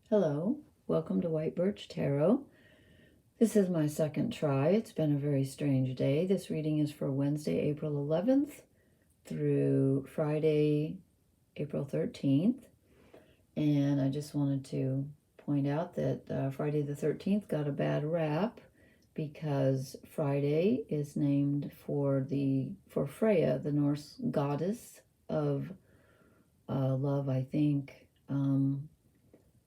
Hello, welcome to White Birch Tarot. This is my second try. It's been a very strange day. This reading is for Wednesday, April 11th through Friday, April 13th. And I just wanted to point out that Friday the 13th got a bad rap because Friday is named for Freya, the Norse goddess of love, I think.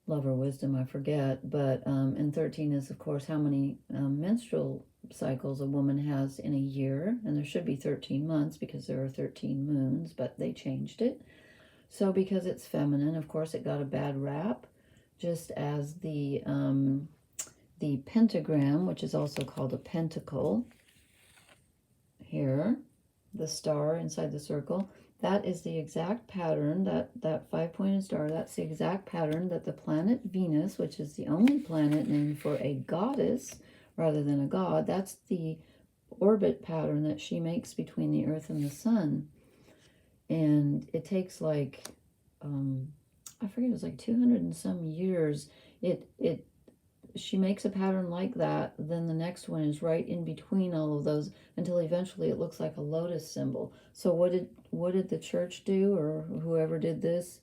Love or wisdom, I forget, but and 13 is, of course, how many menstrual cycles a woman has in a year, and there should be 13 months because there are 13 moons, but they changed it. So because it's feminine, of course, it got a bad rap, just as the pentagram, which is also called a pentacle, here, the star inside the circle, that is the exact pattern, that five-pointed star, that's the exact pattern that the planet Venus, which is the only planet named for a goddess rather than a god, that's the orbit pattern that she makes between the Earth and the Sun. And it takes like, I forget, it was like 200 and some years. She makes a pattern like that, then the next one is right in between all of those until eventually it looks like a lotus symbol. So what did the church do, or whoever did this,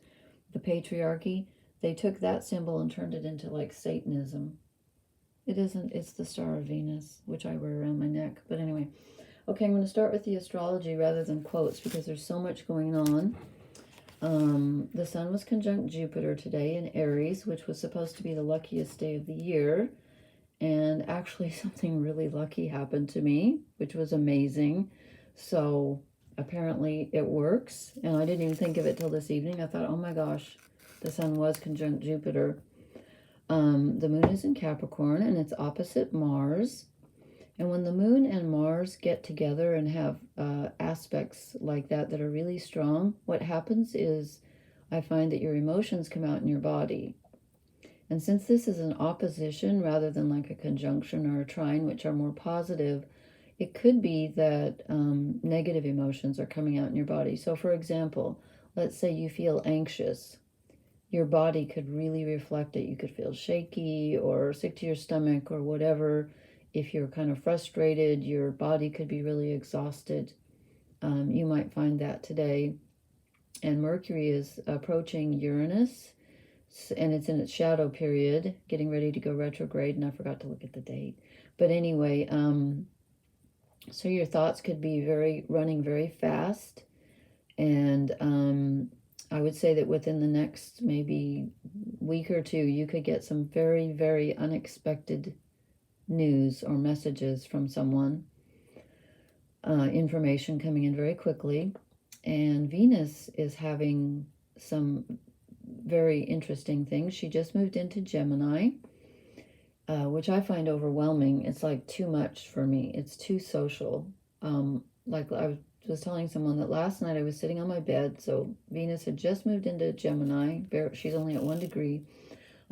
the patriarchy? They took that symbol and turned it into like Satanism. It isn't, it's the Star of Venus, which I wear around my neck. But anyway, okay, I'm going to start with the astrology rather than quotes because there's so much going on. The sun was conjunct Jupiter today in Aries, which was supposed to be the luckiest day of the year. And actually something really lucky happened to me, which was amazing. So apparently it works. And I didn't even think of it till this evening. I thought, oh my gosh, the sun was conjunct Jupiter. The moon is in Capricorn and it's opposite Mars. And when the moon and Mars get together and have aspects like that are really strong, what happens is I find that your emotions come out in your body. And since this is an opposition rather than like a conjunction or a trine, which are more positive, it could be that negative emotions are coming out in your body. So for example, let's say you feel anxious. Your body could really reflect it. You could feel shaky or sick to your stomach or whatever. If you're kind of frustrated, your body could be really exhausted. You might find that today. And Mercury is approaching Uranus, and it's in its shadow period, getting ready to go retrograde, and I forgot to look at the date. But anyway, so your thoughts could be running very fast, and I would say that within the next maybe week or two, you could get some very, very unexpected news or messages from someone, information coming in very quickly. And Venus is having some very interesting things. She just moved into Gemini, which I find overwhelming. It's like too much for me. It's too social. Like I was telling someone that last night I was sitting on my bed. So Venus had just moved into Gemini. She's only at 1 degree.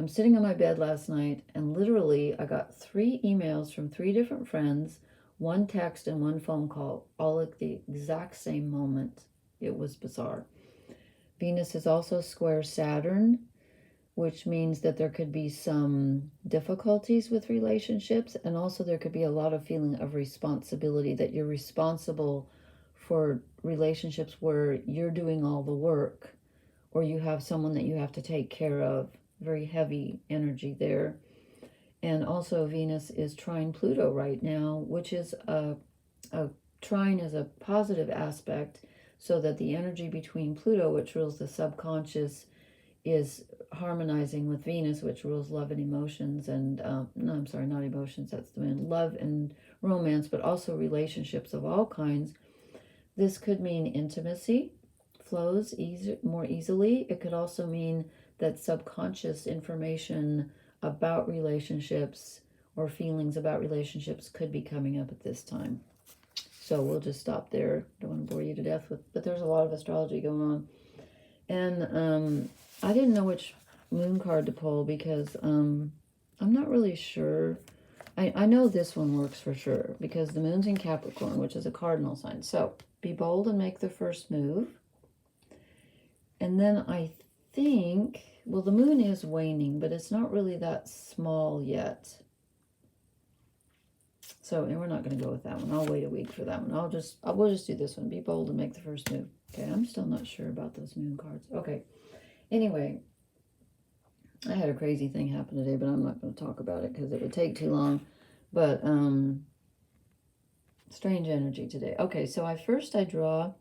I'm sitting on my bed last night, and literally I got 3 emails from 3 different friends, 1 text and 1 phone call, all at the exact same moment. It was bizarre. Venus is also square Saturn, which means that there could be some difficulties with relationships, and also there could be a lot of feeling of responsibility, that you're responsible for relationships where you're doing all the work, or you have someone that you have to take care of. Very heavy energy there. And also Venus is trine Pluto right now, which is a trine is a positive aspect, so that the energy between Pluto, which rules the subconscious, is harmonizing with Venus, which rules love and emotions, and no, I'm sorry, not emotions, that's the moon, love and romance, but also relationships of all kinds. This could mean intimacy flows more easily. It could also mean that subconscious information about relationships or feelings about relationships could be coming up at this time. So we'll just stop there. Don't want to bore you to death with, but there's a lot of astrology going on. And I didn't know which moon card to pull because I'm not really sure. I know this one works for sure because the moon's in Capricorn, which is a cardinal sign. So be bold and make the first move. And then I think well, the moon is waning, but it's not really that small yet. So, and we're not going to go with that one. I'll wait a week for that one. We'll just do this one. Be bold and make the first move. Okay, I'm still not sure about those moon cards. Okay, anyway, I had a crazy thing happen today, but I'm not going to talk about it because it would take too long. But, strange energy today. Okay, so I draw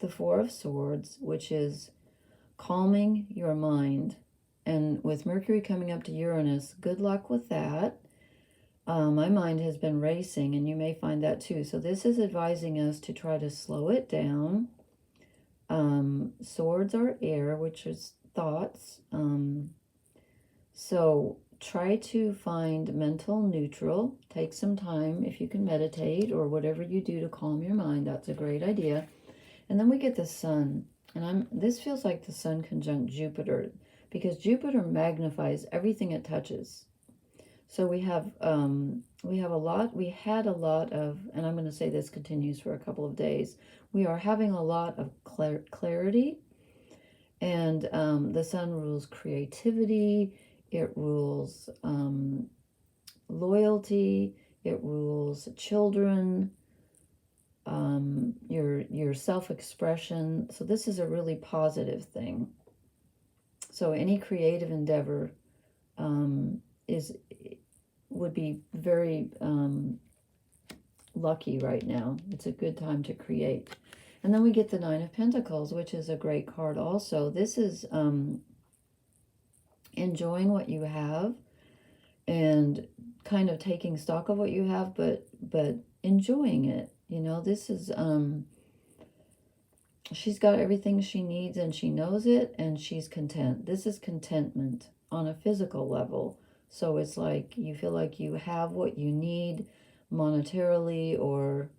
the Four of Swords, which is calming your mind. And with Mercury coming up to Uranus, good luck with that. My mind has been racing, and you may find that too. So this is advising us to try to slow it down. Swords are air, which is thoughts. So try to find mental neutral. Take some time if you can meditate or whatever you do to calm your mind. That's a great idea. And then we get the sun. And this feels like the sun conjunct Jupiter, because Jupiter magnifies everything it touches. So we had a lot of, and I'm going to say this continues for a couple of days. We are having a lot of clarity, and the sun rules creativity. It rules loyalty. It rules children. Your self-expression. So this is a really positive thing. So any creative endeavor would be very lucky right now. It's a good time to create. And then we get the Nine of Pentacles, which is a great card also. This is enjoying what you have and kind of taking stock of what you have, but enjoying it. You know, this is she's got everything she needs and she knows it, and she's content. This is contentment on a physical level. So it's like you feel like you have what you need monetarily, or,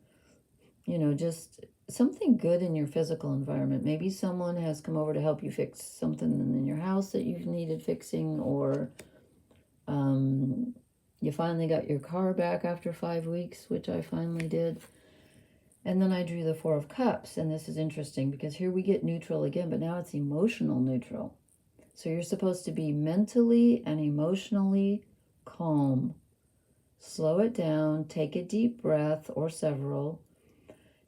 you know, just something good in your physical environment. Maybe someone has come over to help you fix something in your house that you've needed fixing, or you finally got your car back after 5 weeks, which I finally did. And then I drew the Four of Cups, and this is interesting because here we get neutral again, but now it's emotional neutral. So you're supposed to be mentally and emotionally calm. Slow it down, take a deep breath or several,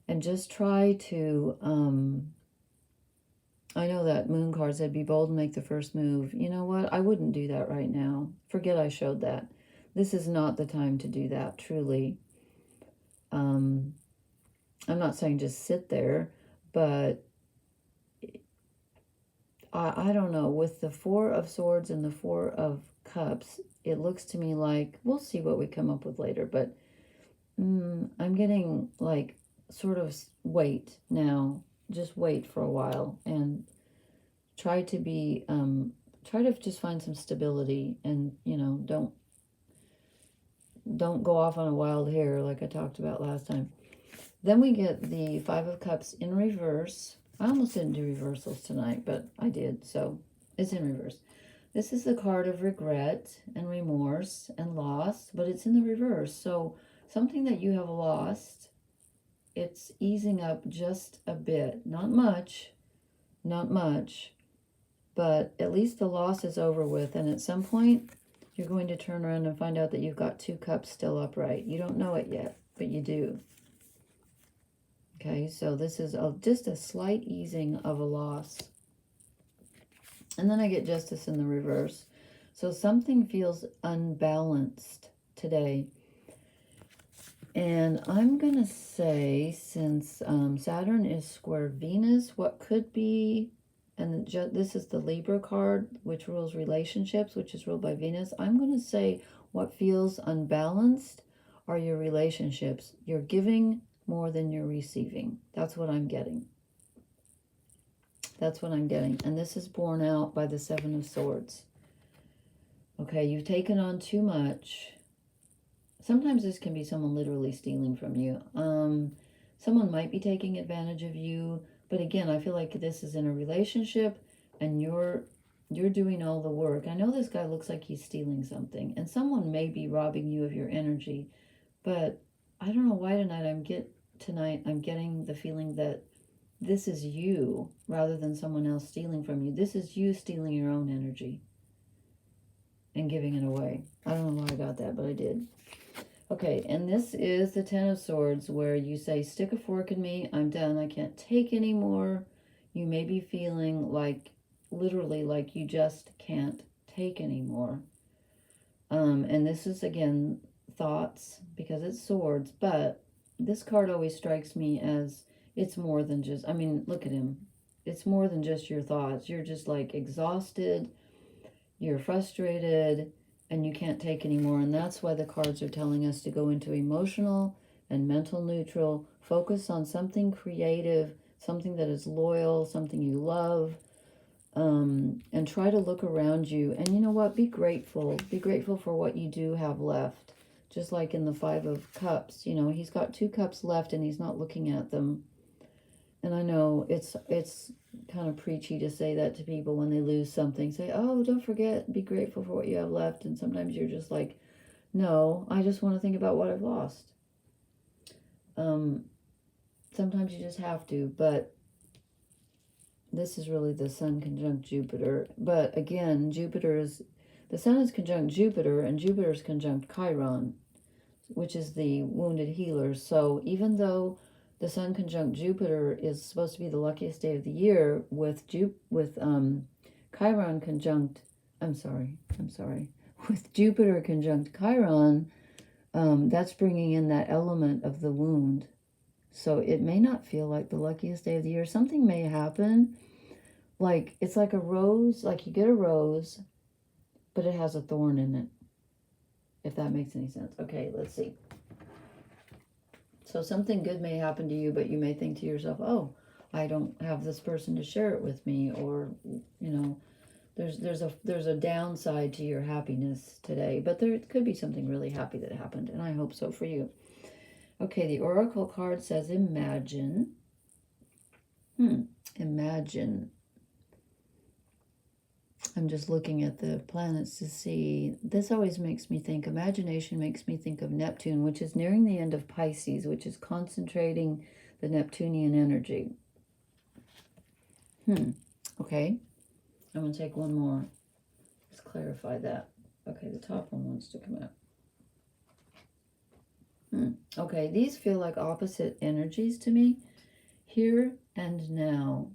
and just try to, I know that moon card said be bold and make the first move. You know what? I wouldn't do that right now. Forget I showed that. This is not the time to do that, truly. I'm not saying just sit there, but I don't know. With the Four of Swords and the Four of Cups, it looks to me like, we'll see what we come up with later, but I'm getting like sort of wait now. Just wait for a while and try to be, try to just find some stability, and, you know, don't go off on a wild hare like I talked about last time. Then we get the Five of Cups in reverse. I almost didn't do reversals tonight, but I did, so it's in reverse. This is the card of regret and remorse and loss, but it's in the reverse. So something that you have lost, it's easing up just a bit. Not much, but at least the loss is over with. And at some point, you're going to turn around and find out that you've got 2 cups still upright. You don't know it yet, but you do. Okay, so this is just a slight easing of a loss. And then I get Justice in the reverse. So something feels unbalanced today. And I'm going to say, since Saturn is square Venus, what could be, and this is the Libra card, which rules relationships, which is ruled by Venus. I'm going to say what feels unbalanced are your relationships. You're giving more than you're receiving. That's what I'm getting. That's what I'm getting. And this is borne out by the Seven of Swords. Okay, you've taken on too much. Sometimes this can be someone literally stealing from you. Someone might be taking advantage of you. But again, I feel like this is in a relationship and you're doing all the work. I know this guy looks like he's stealing something. And someone may be robbing you of your energy. But I don't know why tonight I'm getting the feeling that this is you rather than someone else stealing from you. This is you stealing your own energy and giving it away. I don't know why I got that, but I did. Okay, and this is the Ten of Swords, where you say, stick a fork in me, I'm done, I can't take anymore. You may be feeling like, literally, like you just can't take anymore. And this is, again, thoughts, because it's swords, but this card always strikes me as it's more than just, I mean, look at him. It's more than just your thoughts. You're just like exhausted, you're frustrated, and you can't take anymore. And that's why the cards are telling us to go into emotional and mental neutral, focus on something creative, something that is loyal, something you love, and try to look around you. And you know what? Be grateful. Be grateful for what you do have left. Just like in the Five of Cups, you know, he's got 2 cups left and he's not looking at them. And I know it's kind of preachy to say that to people when they lose something. Say, oh, don't forget, be grateful for what you have left. And sometimes you're just like, no, I just want to think about what I've lost. Sometimes you just have to, but this is really the Sun conjunct Jupiter. But again, the Sun is conjunct Jupiter, and Jupiter is conjunct Chiron, which is the wounded healer. So even though the Sun conjunct Jupiter is supposed to be the luckiest day of the year, with Chiron conjunct, with Jupiter conjunct Chiron, that's bringing in that element of the wound. So it may not feel like the luckiest day of the year. Something may happen, like it's like a rose, like you get a rose, but it has a thorn in it, if that makes any sense. Okay, let's see. So something good may happen to you, but you may think to yourself, oh, I don't have this person to share it with me, or, you know, there's a downside to your happiness today, but there could be something really happy that happened, and I hope so for you. Okay, the Oracle card says imagine. Imagine. I'm just looking at the planets to see. This always makes me think, imagination makes me think of Neptune, which is nearing the end of Pisces, which is concentrating the Neptunian energy. Okay. I'm going to take one more. Let's clarify that. Okay, the top one wants to come out. Okay, these feel like opposite energies to me. Here and now.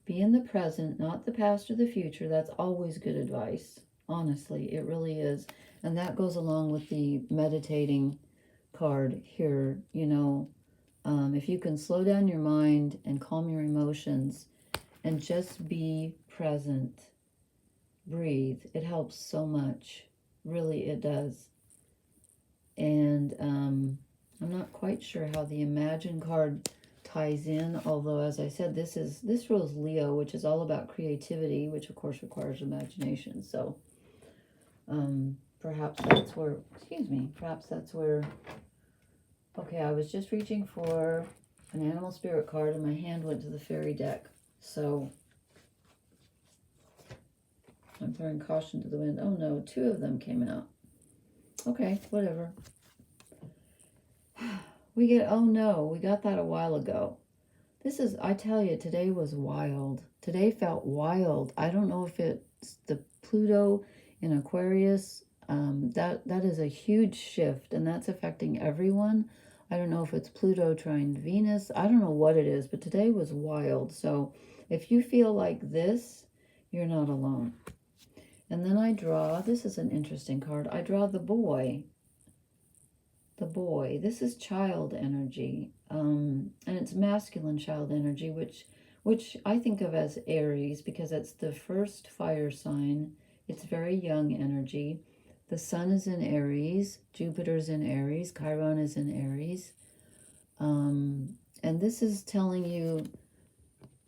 Be in the present, not the past or the future. That's always good advice. Honestly, it really is. And that goes along with the meditating card here. You know, if you can slow down your mind and calm your emotions and just be present, breathe. It helps so much. Really, it does. And I'm not quite sure how the Imagine card ties in, although, as I said, this rules Leo, which is all about creativity, which of course requires imagination. So perhaps that's where, okay, I was just reaching for an animal spirit card and my hand went to the fairy deck. So I'm throwing caution to the wind. Oh no, 2 of them came out. Okay, whatever. We get, oh no, we got that a while ago. This is, I tell you, today was wild. Today felt wild. I don't know if it's the Pluto in Aquarius. That is a huge shift, and that's affecting everyone. I don't know if it's Pluto trine Venus. I don't know what it is, but today was wild. So if you feel like this, you're not alone. And then I draw, this is an interesting card. I draw the boy. The boy. This is child energy. And it's masculine child energy, which I think of as Aries because it's the first fire sign. It's very young energy. The sun is in Aries, Jupiter's in Aries, Chiron is in Aries. And this is telling you,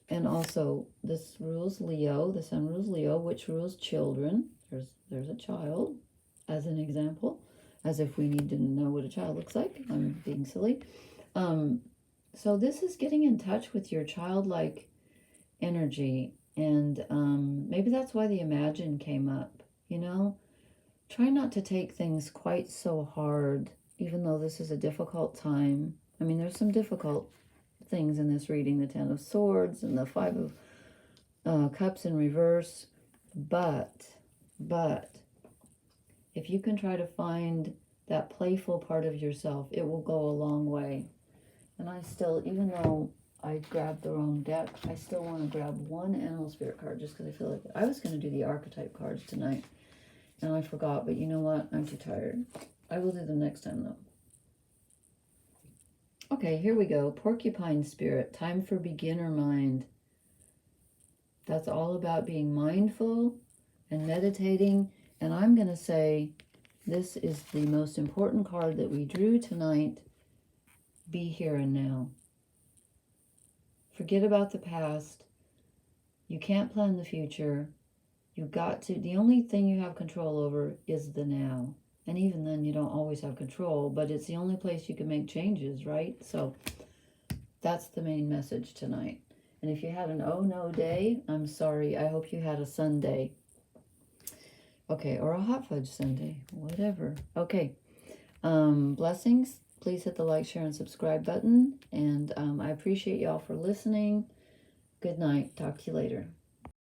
and also this rules Leo, the sun rules Leo, which rules children. There's a child as an example, as if we need to know what a child looks like. I'm being silly. So this is getting in touch with your childlike energy, and maybe that's why the Imagine came up, you know? Try not to take things quite so hard, even though this is a difficult time. I mean, there's some difficult things in this reading, the Ten of Swords and the Five of Cups in reverse. But, if you can try to find that playful part of yourself, it will go a long way. And I still, even though I grabbed the wrong deck, I still want to grab one Animal Spirit card just because I feel like I was going to do the archetype cards tonight. And I forgot, but you know what? I'm too tired. I will do them next time, though. Okay, here we go. Porcupine Spirit, time for beginner mind. That's all about being mindful and meditating. And I'm going to say this is the most important card that we drew tonight. Be here and now. Forget about the past. You can't plan the future. You've got to, the only thing you have control over is the now. And even then, you don't always have control, but it's the only place you can make changes, right? So that's the main message tonight. And if you had an oh no day, I'm sorry. I hope you had a Sunday. Okay, or a hot fudge Sunday, whatever. Okay, blessings. Please hit the like, share, and subscribe button. And I appreciate y'all for listening. Good night. Talk to you later.